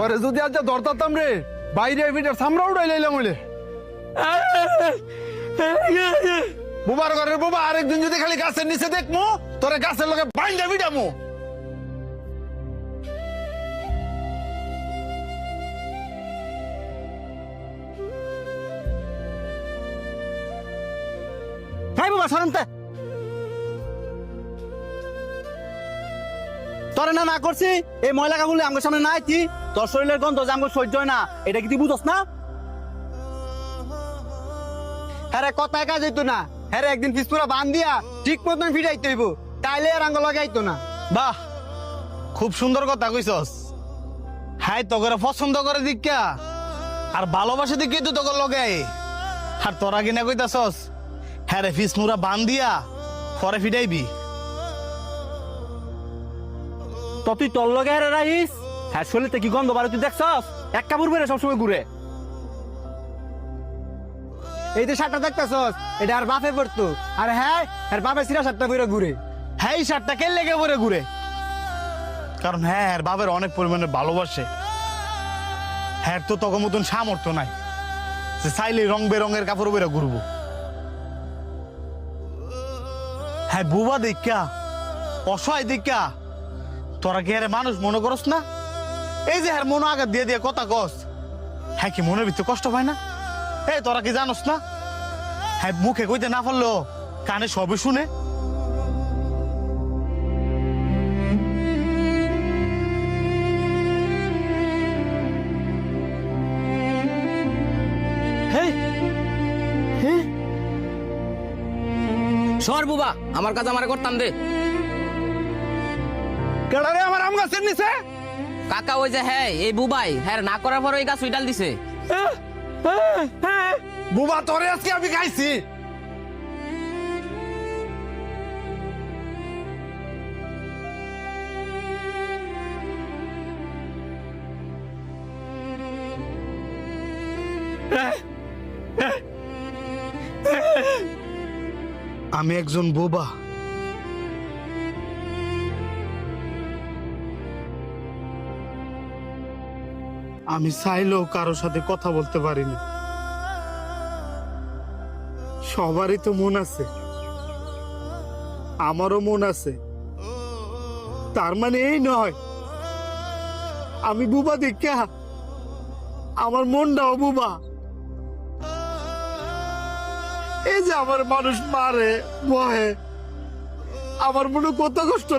ওরে যদি আজ ধরতাম রে বাইরে ভিটার সামরা উড়াই লাইলাম হইলে বুবার ঘরের বাবা আরেকদিন যদি খালি গাছের নিচে দেখমু তোরে গাছের লগে বাইন্দা বিডামু। হাই বাবা সরন্তে তোরে না করছি এই ময়লা কাপড় আমার সামনে না আইতি তোর শরীরের গন্ধ যে আমার সহ্য হয় না এটা কি তুই বুঝস না? হ্যাঁ কথায় কাজ হইতো না, হ্যাঁ একদিন পিসপুরা বান দিয়া ঠিক মতন ফিরাইতে হইব, তাইলে আর আঙ্গ লাগাইতো না। বাহ, খুব সুন্দর কথা কইছস। হাই তোকে পছন্দ করে দিকা আর ভালোবাসে দিকে তুই তোকে লগে আর তোরা কিনা কইতাছস হ্যাঁ রে ফিস মুরা বান দিয়া পরে ফিটাইবি। তো তুই তোর লগে হেরে রাইস, হ্যাঁ শরীরতে কি গন্ধ বাড়ে তুই দেখছস? এক কাপড় বেড়ে সবসময় ঘুরে। এই যে শার্টটা দেখতেছস এটা আর বাপে পড়তো, আর হ্যাঁ আর বাপে সিরা শার্টটা পরে ঘুরে। হ্যাঁ এই শার্টটা কে লেগে পরে ঘুরে, কারণ হ্যাঁ আর বাবার অনেক পরিমাণে ভালোবাসে। হ্যাঁ তো তখন মতন সামর্থ্য নাই যে চাইলে রং বেরঙের কাপড় বেরো ঘুরবো। হ্যাঁ বুবা দেখা অসহায় দেখা তোরা কি আরে মানুষ মনে করস না? এই যে হ্যাঁ মনে আঘাত দিয়ে দিয়ে কথা কস, হ্যাঁ কি মনের ভিতরে কষ্ট পায় না? এই তোরা কি জানোস না হ্যাঁ মুখে কইতে না পারলো কানে সবে শুনে। সর বুবা, আমার কাজ আমারে করতাম দে। কেডা রে আমার আম গাছের নিচে? কাকা ওই যে হ্যাঁ এই বুবাই হ্যাঁ না করার পর ওই গাছ উইটাল দিছে। বুবা তোরে আজকে আমি খাইছি। আমি একজন বোবা, আমি চাইলেও কারোর সাথে কথা বলতে পারি না। সবারই তো মন আছে, আমারও মন আছে, তার মানে এই নয় আমি বুবা দেখা আমার মনটাও বুবা। এই যে আমার মানুষ মারে বহে, আমার মনে কত কষ্ট